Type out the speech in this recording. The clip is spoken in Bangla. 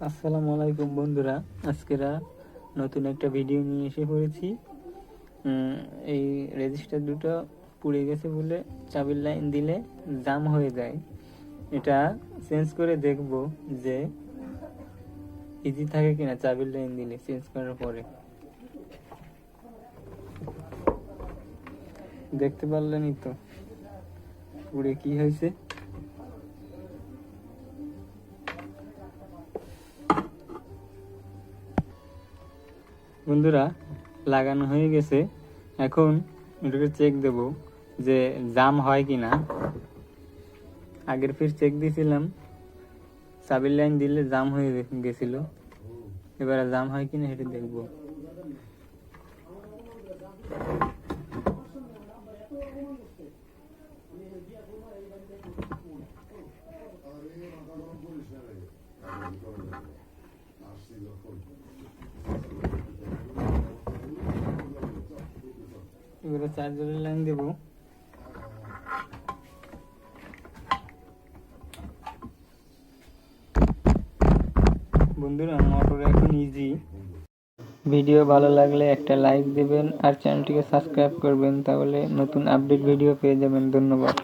আসসালামু আলাইকুম বন্ধুরা, আজকেরা নতুন একটা ভিডিও নিয়ে এসে পড়েছি। এই রেজিস্টার দুটো পুড়ে গেছে বলে চাবির লাইন দিলে জাম হয়ে যায়। এটা চেঞ্জ করে দেখব যে ইজি থাকে কিনা চাবির লাইন দিলে চেঞ্জ করার পরে। দেখতে পারলেনই তো পুড়ে কি হয়েছে। বন্ধুরা, লাগানো হয়ে গেছে। এখন এটাকে চেক দেব যে জাম হয় কিনা। আগের ফির চেক দিয়েছিলাম, চাবির লাইন দিলে জাম হয়ে গেছিল। এবারে জাম হয় কিনা সেটা দেখবো। এবারে চার্জারের লাইন দেব। বন্ধুরা, মোটর এখন ইজি। ভিডিও ভালো লাগলে একটা লাইক দেবেন আর চ্যানেলটিকে সাবস্ক্রাইব করবেন, তাহলে নতুন আপডেট ভিডিও পেয়ে যাবেন। ধন্যবাদ।